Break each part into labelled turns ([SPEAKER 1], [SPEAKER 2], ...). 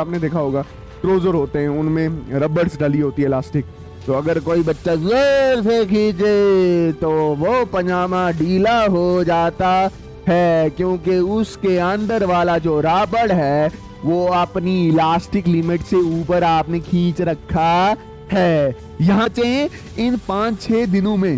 [SPEAKER 1] आपने देखा होगा ट्रोजर होते हैं, उनमें रबर्स डली होती है, इलास्टिक। तो अगर कोई बच्चा जोर से खींचे तो वो पजामा ढीला हो जाता है, क्योंकि उसके अंदर वाला जो रबड़ है वो अपनी इलास्टिक लिमिट से ऊपर आपने खींच रखा है। यहाँ से इन 5-6 दिनों में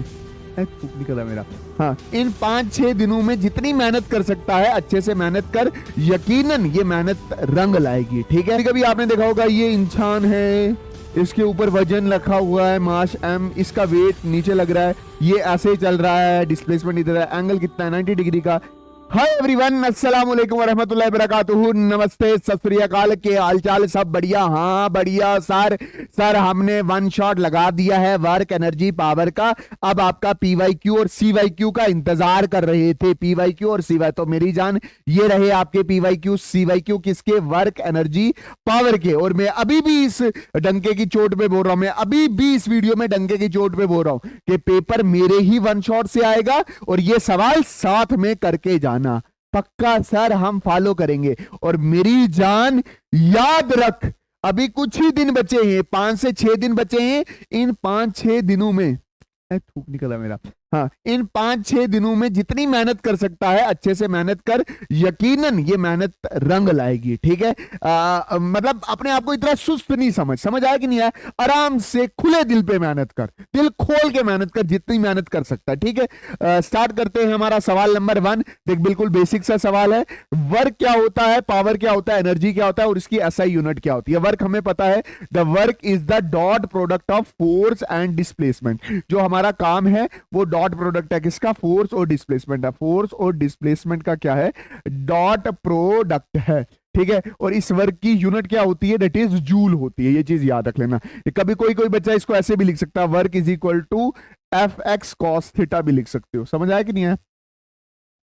[SPEAKER 1] निकला मेरा, हाँ, इन 5-6 दिनों में जितनी मेहनत कर सकता है अच्छे से मेहनत कर, यकीनन ये मेहनत रंग लाएगी। ठीक है, कभी आपने देखा होगा ये इंसान है, इसके ऊपर वजन रखा हुआ है मास m, इसका वेट नीचे लग रहा है, ये ऐसे ही चल रहा है, डिस्प्लेसमेंट इधर है, एंगल कितना है 90 डिग्री का। हाय एवरीवन, अस्सलाम वालेकुम वरहमतुल्लाहि वबरकातुहू, नमस्ते, सत श्री अकाल, के हालचाल, सब बढ़िया? हाँ बढ़िया सर हमने वन शॉट लगा दिया है वर्क एनर्जी पावर का। अब आपका पीवाईक्यू और सीवाईक्यू का इंतजार कर रहे थे, पीवाईक्यू और सीवाई। तो मेरी जान ये रहे आपके पीवाईक्यू सीवाईक्यू, किसके? वर्क एनर्जी पावर के। और मैं अभी भी इस डंके की चोट पे बोल रहा हूं, मैं अभी भी इस वीडियो में डंके की चोट पे बोल रहा हूं कि पेपर मेरे ही वन शॉट से आएगा और ये सवाल साथ में करके जाना पक्का सर, हम फॉलो करेंगे। और मेरी जान याद रख, अभी कुछ ही दिन बचे हैं, 5 से 6 दिन बचे हैं। इन 5-6 दिनों में थूक निकला मेरा, हाँ, इन 5-6 दिनों में जितनी मेहनत कर सकता है अच्छे से मेहनत कर, यकीनन ये मेहनत रंग लाएगी। ठीक है, मतलब अपने आप को इतना सुस्त नहीं समझ आया कि नहीं आया? आराम से खुले दिल पे मेहनत कर, दिल खोल के मेहनत कर, जितनी मेहनत कर सकता है। ठीक है, स्टार्ट करते हैं हमारा सवाल नंबर 1। देख, बिल्कुल बेसिक सा सवाल है। वर्क क्या होता है, पावर क्या होता है, एनर्जी क्या होता है और इसकी एसआई यूनिट क्या होती है? वर्क हमें पता है, the work is the dot product of force and displacement. जो हमारा काम है वो डॉट प्रोडक्ट है, किसका? फोर्स और डिस्प्लेसमेंट है। फोर्स और डिस्प्लेसमेंट का क्या है? डॉट प्रोडक्ट है। ठीक है, और इस वर्क की यूनिट क्या होती है? दैट इज जूल होती है। ये चीज याद रख लेना। कभी कोई बच्चा इसको ऐसे भी लिख सकता है, work is equal to F X cos theta भी लिख सकते हो। समझ आया कि नहीं है?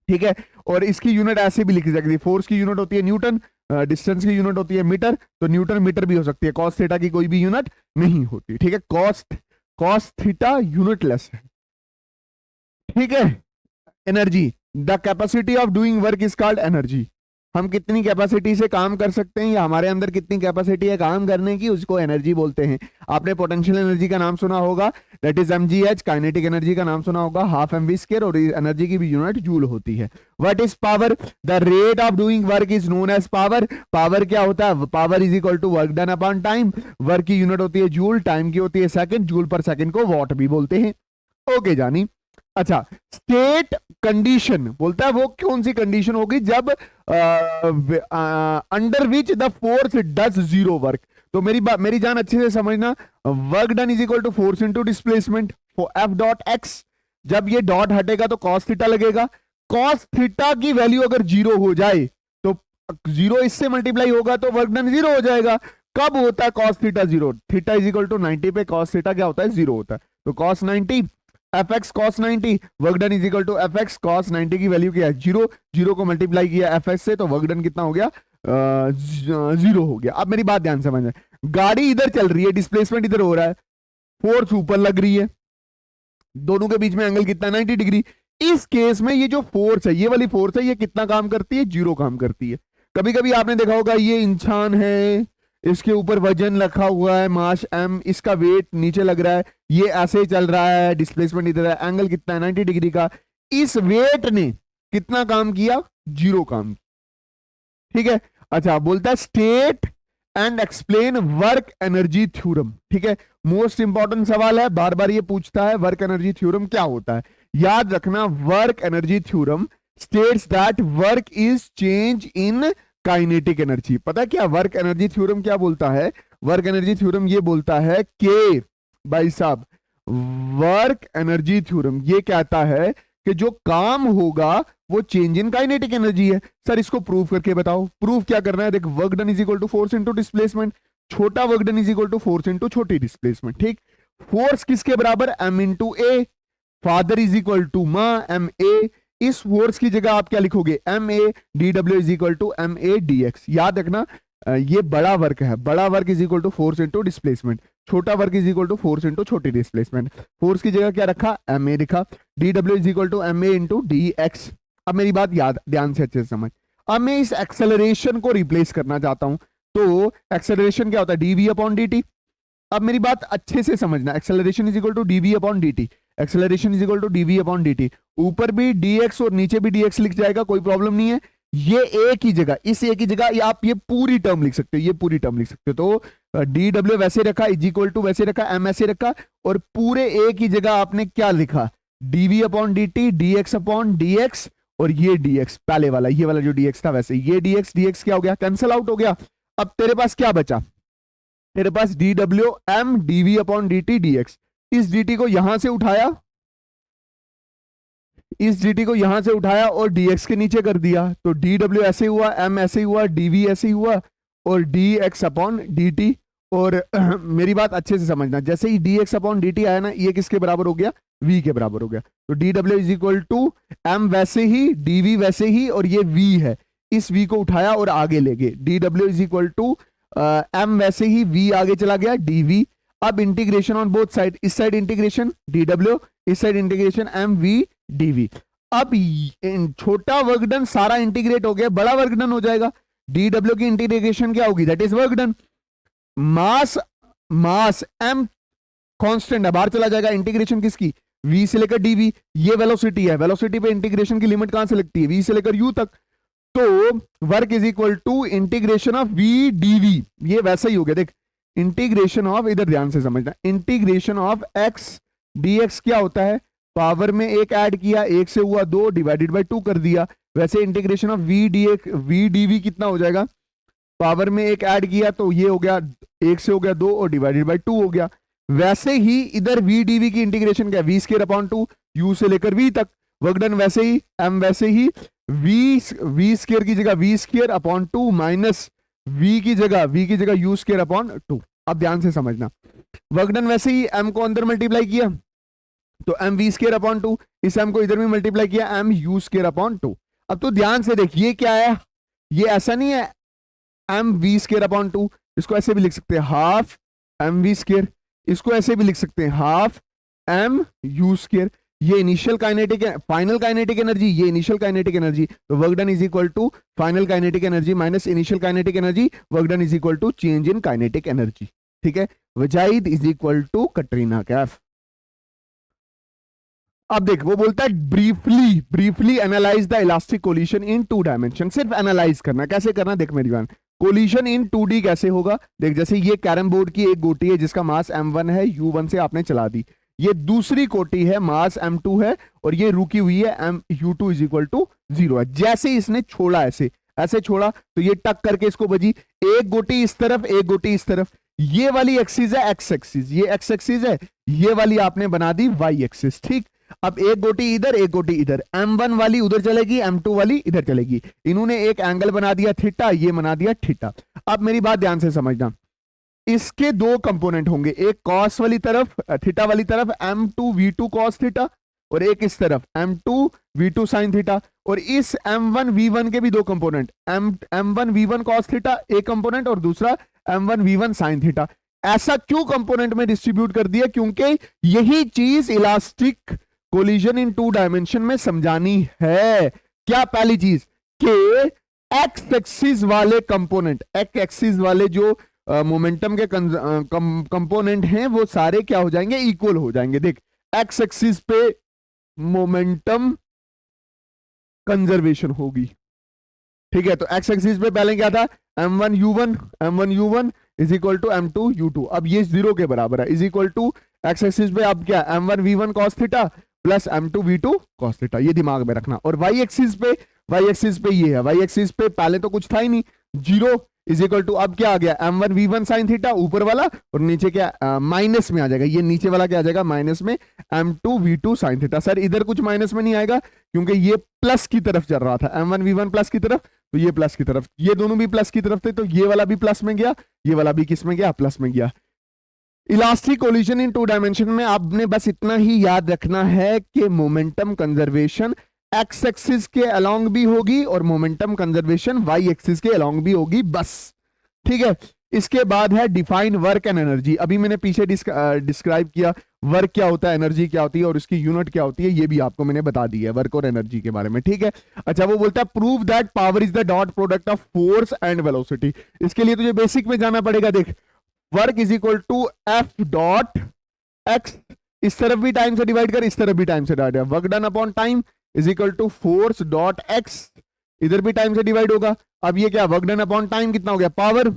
[SPEAKER 1] ठीक है, और इसकी यूनिट ऐसे भी लिखी सकती है। फोर्स की यूनिट होती है न्यूटन, डिस्टेंस की यूनिट होती है मीटर, तो न्यूटन मीटर भी हो सकती है। कॉस थीटा की कोई भी यूनिट नहीं होती। ठीक है, कॉस थीटा यूनिटलेस है। ठीक है, energy, the capacity of doing work is called energy. हम कितनी कैपेसिटी से काम कर सकते हैं या हमारे अंदर कितनी कैपेसिटी है काम करने की, उसको एनर्जी बोलते हैं। आपने पोटेंशियल एनर्जी का नाम सुना होगा, that is mgh। Kinetic energy का नाम सुना होगा, हाफ mv स्क्वायर, और एनर्जी की भी यूनिट जूल होती है। What is power? The rate of doing work is known as power. Power क्या होता है? Power is equal to work done upon time. Work की यूनिट होती है जूल, टाइम की होती है सेकंड, जूल पर सेकंड को वॉट भी बोलते हैं। ओके जानी। अच्छा, स्टेट कंडीशन बोलता है वो कौन सी कंडीशन होगी जब under which the force does zero work. तो मेरी जान अच्छे से समझना, work done is equal to force into displacement F dot X. जब ये डॉट हटेगा तो कॉस थीटा लगेगा। कॉस थीटा की वैल्यू अगर जीरो हो जाए तो जीरो इससे मल्टीप्लाई होगा तो वर्क डन जीरो हो जाएगा। कब होता है cos theta zero? Theta is equal to 90 पे कॉस थीटा क्या होता है? जीरो होता है। तो cos 90 F X cos 90, work done is equal to F X cos 90 की वैल्यू क्या है? जीरो। जीरो को मल्टीप्लाई किया एफ एक्स से तो वर्क डन कितना हो गया? जीरो हो गया। अब मेरी बात ध्यान से समझना, गाड़ी इधर चल रही है, डिस्प्लेसमेंट इधर हो रहा है, फोर्स ऊपर लग रही है, दोनों के बीच में एंगल कितना? 90 डिग्री। इस केस में ये जो फोर्स है, ये वाली फोर्स है, ये कितना काम करती है? जीरो काम करती है। कभी कभी आपने देखा होगा ये इंसान है, इसके ऊपर वजन रखा हुआ है मास m, इसका वेट नीचे लग रहा है, ये ऐसे ही चल रहा है, डिस्प्लेसमेंट इधर है, एंगल कितना है? 90 डिग्री का। इस वेट ने कितना काम किया? जीरो काम। ठीक है, अच्छा, बोलता है state and explain work energy theorem. ठीक है, मोस्ट इंपॉर्टेंट सवाल है, बार बार ये पूछता है वर्क एनर्जी थ्योरम क्या होता है। याद रखना, work energy theorem states that work is change in kinetic energy. पता है क्या वर्क एनर्जी थ्योरम क्या बोलता है? वर्क एनर्जी थ्योरम ये बोलता है कि भाई साहब, वर्क एनर्जी थ्योरम ये कहता है कि जो काम होगा वो चेंज इन काइनेटिक एनर्जी है। सर इसको प्रूव करके बताओ। प्रूव क्या करना है? देख, work done is equal to force into displacement. छोटा work done is equal to force into छोटी डिस्प्लेसमेंट। ठीक, फोर्स किसके बराबर? m into A. Father is equal to मां, एम ए। इस फोर्स की जगह आप क्या लिखोगे? M A D W is equal to M A D X. याद रखना, ये बड़ा वर्क है, बड़ा work is equal to force into displacement, छोटा work is equal to force into छोटी डिस्प्लेसमेंट। फोर्स की जगह क्या रखा? एम ए लिखा। D W is equal to M A into D X. अब मेरी बात याद ध्यान से अच्छे से समझ। अब मैं इस एक्सेलरेशन को रिप्लेस करना चाहता हूं, तो एक्सेलरेशन क्या होता है, डीवी अपॉन dt। अब मेरी बात अच्छे से समझना, acceleration is equal to DV upon dt, acceleration is equal to DV upon dt। ऊपर भी dx और नीचे भी dx लिख जाएगा, कोई प्रॉब्लम नहीं है। ये एक ही जगह, इस एक ही जगह आप ये पूरी टर्म लिख सकते हो, ये पूरी टर्म लिख सकते हो। तो डी डब्ल्यू वैसे रखा, इज इक्वल टू वैसे रखा, एम ऐसे रखा, और पूरे एक ही जगह आपने क्या लिखा, DV upon D T, D X upon D X, और ये dx पहले वाला, ये वाला जो dx था वैसे ये dx क्या हो गया, कैंसिल आउट हो गया। अब तेरे पास क्या बचा, तेरे पास D W M D V upon D T D X. इस dt को यहां से उठाया, इस dt को यहां से उठाया और dx के नीचे कर दिया, तो डी डब्ल्यू ऐसे हुआ, m ऐसे हुआ, dv ऐसे हुआ, और dx अपॉन dt। और मेरी बात अच्छे से समझना, जैसे ही dx अपॉन dt आया ना, ये किसके बराबर हो गया, v के बराबर हो गया। तो dw is equal to m वैसे ही, dv वैसे ही, और ये v है, इस v को उठाया और आगे ले गए, dw is equal to m वैसे ही, v आगे चला गया, dv। अब इंटीग्रेशन ऑन बोथ साइड, इस साइड इंटीग्रेशन dw, इस साइड इंटीग्रेशन mv dv। अब छोटा वर्क डन सारा इंटीग्रेट हो गया, बड़ा वर्क डन हो जाएगा। dw की इंटीग्रेशन क्या होगी, that is work done. Mass, mass m constant है, बाहर चला जाएगा, इंटीग्रेशन किसकी, v से लेकर dv। ये वेलोसिटी है, वेलोसिटी पे इंटीग्रेशन की लिमिट कहां से लगती है, v से लेकर u तक। तो work is equal to integration of v dv। ये वैसा ही हो गया, देख इंटीग्रेशन ऑफ, इधर ध्यान से समझना, इंटीग्रेशन ऑफ x dx क्या होता है, पावर में एक ऐड किया, एक से हुआ 2 डिवाइडेड बाय 2 कर दिया। वैसे integration of v dx v dv कितना हो जाएगा, पावर में एक ऐड किया तो ये हो गया, एक से हो गया 2 और डिवाइडेड बाय 2 हो गया। वैसे ही इधर v dv की इंटीग्रेशन क्या है, v स्क्वायर अपॉन 2, u से लेकर v तक, वर्क डन वैसे ही, m वैसे ही, v स्क्वायर की जगह v square upon 2 minus v की जगह u स्क्वायर अपॉन 2। अब ध्यान से समझना, वर्क डन वैसे ही, m को अंदर मल्टीप्लाई किया तो m v स्क्वायर अपॉन 2, इस m को इधर भी मल्टीप्लाई किया, m u स्क्वायर अपॉन 2। अब तो ध्यान से देख, ये क्या है, ये ऐसा नहीं है m v स्क्वायर अपॉन 2, इसको ऐसे भी लिख सकते हैं हाफ m v स्क्वायर, इसको ऐसे भी लिख सकते हैं हाफ m u स्क्वायर। ये initial kinetic, final kinetic energy, ये इनिशियल काइनेटिक एनर्जी, तो work done is equal to final kinetic energy minus initial kinetic energy, work done is equal to change in kinetic energy. ठीक है, Wajid is equal to Katrina Kaif. अब देख वो बोलता है briefly analyse the elastic collision in 2 dimension. सिर्फ analyse करना, कैसे करना देख मेरी बात, कोलिशन इन 2D कैसे होगा, देख जैसे ये कैरम बोर्ड की एक गोटी है जिसका मास m1 है, u1 से आपने चला दी, ये दूसरी कोटी है मास m2 है और ये रुकी हुई है u2 इज इक्वल टू 0 है। जैसे इसने छोड़ा, ऐसे ऐसे छोड़ा तो ये टक करके इसको बजी, एक गोटी इस तरफ एक गोटी इस तरफ, ये वाली एक्सिस है एक्स एक्सिस, ये एक्स एक्सिस है, ये वाली आपने बना दी वाई एक्सिस। ठीक, अब एक गोटी इधर एक गोटी इधर, m1 वाली उधर चलेगी, m2 वाली इधर चलेगी, इन्होंने एक एंगल बना दिया थीटा, ये बना दिया थीटा। अब मेरी बात ध्यान से समझना, इसके 2 कंपोनेंट होंगे, एक कॉस वाली तरफ, थीटा वाली तरफ m2 v2 कॉस थीटा, और एक इस तरफ m2 v2 साइन थीटा, और इस m1 v1 के भी 2 component, m1 v1 cos theta एक कंपोनेंट और दूसरा m1 v1 साइन थीटा। ऐसा क्यों कंपोनेंट में डिस्ट्रीब्यूट कर दिया, क्योंकि यही चीज इलास्टिक कोलिजन इन 2 डायमेंशन में समझानी है। क्या पहली चीज कि एक्स एक्सिस वाले कंपोनेंट, एक्स एक्सिस वाले जो मोमेंटम के कंपोनेंट हैं वो सारे क्या हो जाएंगे, इक्वल हो जाएंगे। देख एक्स एक्सिस पे मोमेंटम कंजर्वेशन होगी, ठीक है, तो एक्स एक्सिस पे पहले क्या था, m1 u1 is equal to m2 u2, अब ये 0 के बराबर है, is equal to X axis पे अब क्या m1 v1 cos theta plus m2 v2 cos theta, ये दिमाग में रखना। और y एक्सिस पे ये है, y एक्सिस पे पहले तो कुछ था ही नहीं, 0 इज इक्वल टू अब क्या आ गया m1 v1 sin थीटा ऊपर वाला, और नीचे क्या माइनस में आ जाएगा, ये नीचे वाला क्या आ जाएगा माइनस में m2 v2 sin theta. Sir इधर कुछ माइनस में नहीं आएगा क्योंकि ये प्लस की तरफ चल रहा था, m1 v1 प्लस की तरफ, तो ये प्लस की तरफ, ये दोनों भी प्लस की तरफ थे, तो ये वाला भी प्लस में गया, ये वाला भी किस में गया, प्लस में गया। इलास्टिक कोलिजन इन 2 डायमेंशन में आपने बस इतना ही याद रखना है कि मोमेंटम कंजर्वेशन एक्स एक्सिस के अलोंग भी होगी और मोमेंटम कंजर्वेशन वाई एक्सिस के अलोंग भी होगी, बस। ठीक है, इसके बाद है डिफाइन वर्क एंड एनर्जी। अभी मैंने पीछे डिस्क्राइब किया वर्क क्या होता है, एनर्जी क्या होती है और उसकी यूनिट क्या होती है, ये भी आपको मैंने बता दी है वर्क और एनर्जी के बारे में, ठीक है। अच्छा, वो बोलता है prove that power is the dot product of force and velocity. इसके लिए तुझे बेसिक में जाना पड़ेगा। देख, work is equal to F dot X, इस तरफ भी टाइम से डिवाइड कर, इस तरफ भी टाइम से डिवाइड कर, work done upon time is equal to force dot X, इधर भी टाइम से डिवाइड होगा। अब ये क्या, वर्क डन अपॉन टाइम कितना हो गया, power,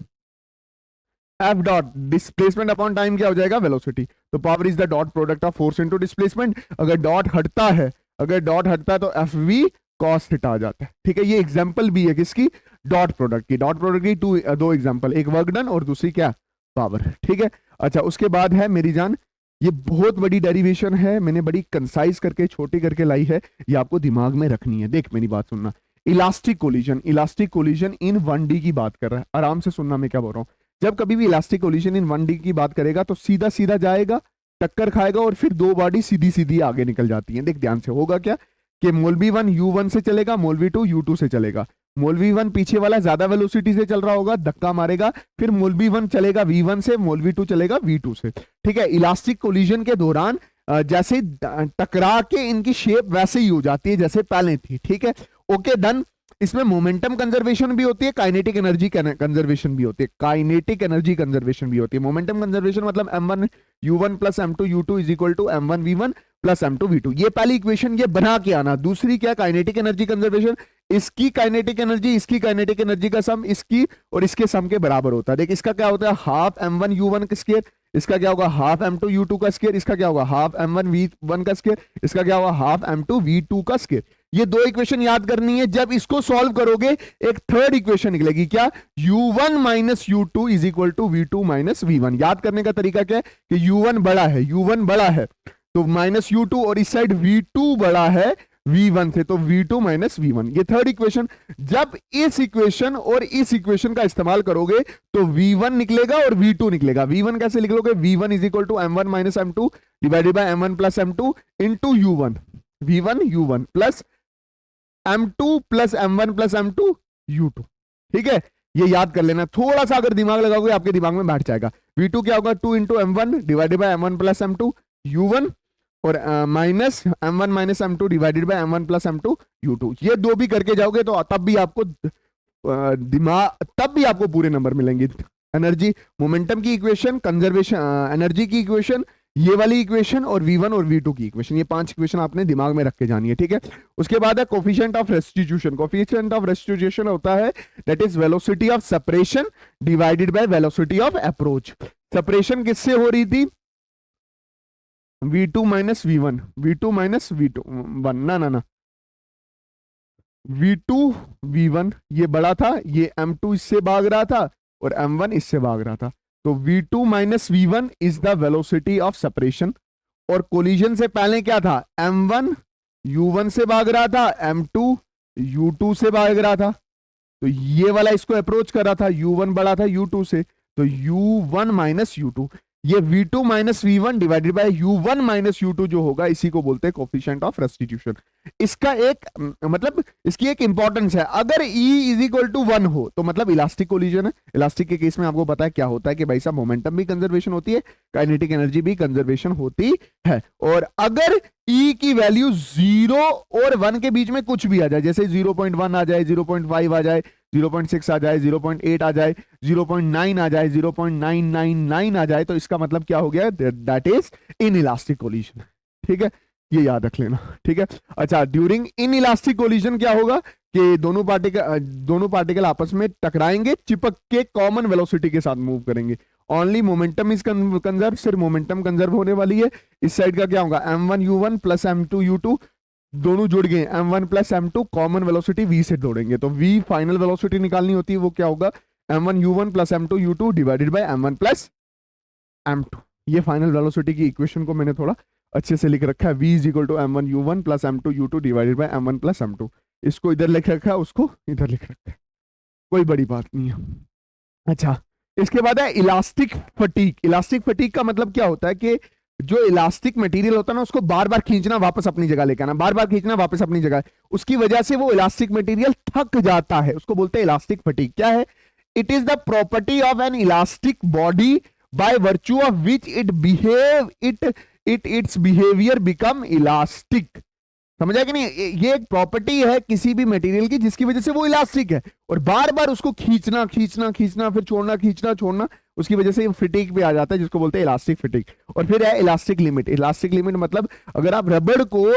[SPEAKER 1] F dot displacement upon time क्या हो जाएगा, वेलोसिटी। तो power is the dot product of force into displacement. अगर डॉट हटता है, अगर डॉट हटता है तो एफ वी कॉस थीटा आ जाता है, ठीक है। ये एग्जांपल भी है किसकी, डॉट प्रोडक्ट की। डॉट प्रोडक्ट की दो एग्जांपल, एक वर्क डन और दूसरी क्या, पावर, ठीक है। अच्छा, उसके बाद है मेरी जान, ये बहुत बड़ी डेरिवेशन है, मैंने बड़ी कंसाइज करके छोटी करके लाई है, ये आपको दिमाग में रखनी है। देख मेरी बात सुनना, इलास्टिक कोलिजन, इलास्टिक कोलिजन इन 1D की बात कर रहा है, आराम से सुनना मैं क्या बोल रहा हूं। जब कभी भी इलास्टिक कोलिजन इन 1D की बात करेगा तो सीधा सीधा जाएगा, टक्कर खाएगा और फिर दो बॉडी सीधी सीधी आगे निकल जाती है। देख ध्यान से, होगा क्या कि मोल V1 U1 से चलेगा, मोल V2 U2 से चलेगा। मोल V1 पीछे वाला ज्यादा वेलोसिटी से चल रहा होगा, धक्का मारेगा, फिर मोल V1 चलेगा V1 से, मोल V2 चलेगा V2 से, ठीक है। इलास्टिक कोलिजन के दौरान जैसे टकरा के इनकी शेप वैसे ही हो जाती है जैसे पहले थी, ठीक है। Okay done. इसमें मोमेंटम कंजर्वेशन भी होती है, काइनेटिक एनर्जी कंजर्वेशन भी होती है, काइनेटिक एनर्जी कंजर्वेशन भी होती है। मोमेंटम कंजर्वेशन मतलब m1 u1 plus m2 u2 is equal to m1 v1 plus m2 v2। ये पहली इक्वेशन ये बना के आना। दूसरी क्या, काइनेटिक एनर्जी कंजर्वेशन, इसकी काइनेटिक एनर्जी, इसकी काइनेटिक एनर्जी का सम इसकी और इसके सम के बराबर होता है। देख इसका क्या होता है, हाफ m1 u1 का स्क्वायर, इसका क्या होगा हाफ m2 u2 का स्क्वायर, इसका क्या होगा हाफ m1 v1 का स्क्वायर, इसका क्या होगा हाफ m2 v2 का स्क्वायर। ये दो इक्वेशन याद करनी है। जब इसको सॉल्व करोगे एक थर्ड इक्वेशन निकलेगी, क्या, u1 minus u2 is equal to v2 minus v1। याद करने का तरीका क्या है कि u1 बड़ा है, u1 बड़ा है तो माइनस u2, और इस साइड v2 बड़ा है v1 से तो v2 माइनस v1। ये थर्ड इक्वेशन। जब इस इक्वेशन और इस इक्वेशन का इस्तेमाल करोगे तो v1 निकलेगा और v2 निकलेगा। v1 कैसे लिखोगे, v1 is equal to m1 minus m2 divided by m1 plus m2 into u1, v1 u1 plus m2 plus m1 plus m2 u2, ठीक है। ये याद कर लेना, थोड़ा सा अगर दिमाग लगाओगे आपके दिमाग में बैठ जाएगा। v2 क्या होगा, 2 into m1 divided by m1 plus m2 u1 और minus m1 minus m2 divided by m1 plus m2 u2। ये दो भी करके जाओगे तो तब भी आपको तब भी आपको पूरे नंबर मिलेंगे। एनर्जी मोमेंटम की इक्वेशन, कंजर्वेशन एनर्जी की इक्वेशन, ये वाली इक्वेशन और v1 और v2 की इक्वेशन, ये 5 इक्वेशन आपने दिमाग में रख के जानी है, ठीक है। उसके बाद है coefficient of restitution. Coefficient of restitution होता है that is velocity of separation divided by velocity of approach. Separation किससे हो रही थी, v2 minus v1, v2 minus v2 1, ना v2 v1 ये बड़ा था, ये m2 इससे भाग रहा था और m1 इससे भाग रहा था। तो v2 minus v1 is the velocity of separation. और कोलिजन से पहले क्या था, m1 u1 से भाग रहा था, m2 u2 से भाग रहा था। तो ये वाला इसको अप्रोच कर रहा था, u1 बड़ा था u2 से, तो u1 माइनस u2, ये v2 minus v1 divided by u1 minus u2 जो होगा, इसी को बोलते हैं कोफिशिएंट ऑफ रेस्टिट्यूशन। इसका एक मतलब इसकी एक इंपॉर्टेंस है, अगर E इज इक्वल टू 1 हो तो मतलब इलास्टिक कोलिजन है। इलास्टिक के केस में आपको पता है क्या होता है कि भाई साहब मोमेंटम भी कंजर्वेशन होती है, काइनेटिक एनर्जी भी कंजर्वेशन होती है। और अगर E की वैल्यू 0 और 1 के बीच में कुछ भी आ जाए, जैसे 0.1 आ जाए, 0.5 आ जाए, 0.6 आ जाए, 0.8 आ जाए, 0.9 आ जाए, 0.999 आ जाए, तो इसका मतलब क्या हो गया, दैट इज इनइलास्टिक कोलिजन, ठीक है। ये याद रख लेना, ठीक है। अच्छा, ड्यूरिंग इनइलास्टिक कोलिजन क्या होगा कि दोनों पार्टिकल आपस में टकराएंगे, चिपक के कॉमन वेलोसिटी के साथ मूव करेंगे। ओनली मोमेंटम इज कंजर्व, सिर्फ मोमेंटम कंजर्व होने वाली है। इस साइड का क्या होगा, m1 u1 plus m2 u2 दोनों जुड़ गए, m1 plus m2 common velocity v से जोड़ेंगे, तो v फाइनल वेलोसिटी निकालनी होती है, वो क्या होगा, m1 u1 plus m2 u2 divided by m1 plus m2। ये फाइनल वेलोसिटी की इक्वेशन को मैंने थोड़ा अच्छे से लिख रखा है, v is equal to m1 u1 plus m2 u2 divided by m1 plus m2। इसको इधर लिख रखा है, उसको इधर लिख रखा है, कोई बड़ी बात नहीं है। अच्छा, इसके बाद है इलास्टिक फटीग। इलास्टिक फटीग का मतलब क्या होता है कि जो इलास्टिक मटेरियल होता है ना, उसको बार बार खींचना, वापस अपनी जगह लेके आना, बार बार खींचना, वापस अपनी जगह, उसकी वजह से वो इलास्टिक मटेरियल थक जाता है, उसको बोलते हैं इलास्टिक फटीग। क्या है it is the property of N elastic body by virtue of which it's behaviour become elastic. समझा कि नहीं? ये एक प्रॉपर्टी है किसी भी मटेरियल की जिसकी वजह से वो इलास्टिक है, और बार बार उसको खींचना खींचना खींचना फिर छोड़ना, खींचना छोड़ना, उसकी वजह से फिटिंग पे आ जाता है, जिसको बोलते हैं इलास्टिक फिटिंग। और फिर है इलास्टिक लिमिट। इलास्टिक लिमिट मतलब अगर आप रबड़ को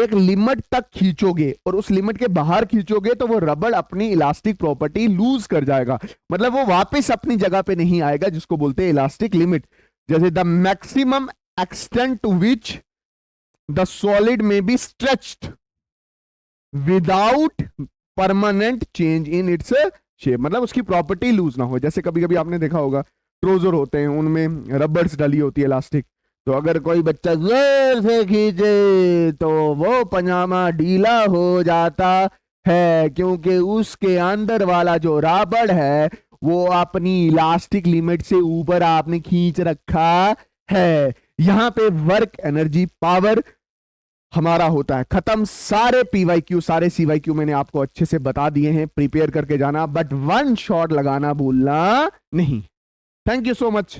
[SPEAKER 1] एक लिमिट तक खींचोगे और उस लिमिट के बाहर खींचोगे तो वो रबड़ अपनी इलास्टिक प्रॉपर्टी लूज कर जाएगा, मतलब वो वापस अपनी जगह पे नहीं आएगा, जिसको बोलते हैं इलास्टिक लिमिट। जैसे the maximum extent to which the solid may be stretched without permanent change in its shape, मतलब उसकी प्रॉपर्टी लूज ना हो। जैसे कभी कभी आपने देखा होगा ट्राउजर होते हैं, उनमें रबर्स डली होती है इलास्टिक, तो अगर कोई बच्चा जोर से खींचे तो वो पजामा ढीला हो जाता है, क्योंकि उसके अंदर वाला जो रबड़ है वो अपनी इलास्टिक लिमिट से ऊपर आपने खींच रखा है। यहां पे वर्क एनर्जी पावर हमारा होता है खत्म। सारे पीवाईक्यू सारे सीवाईक्यू मैंने आपको अच्छे से बता दिए हैं, प्रिपेयर करके जाना, बट वन शॉट लगाना भूलना नहीं। Thank you so much.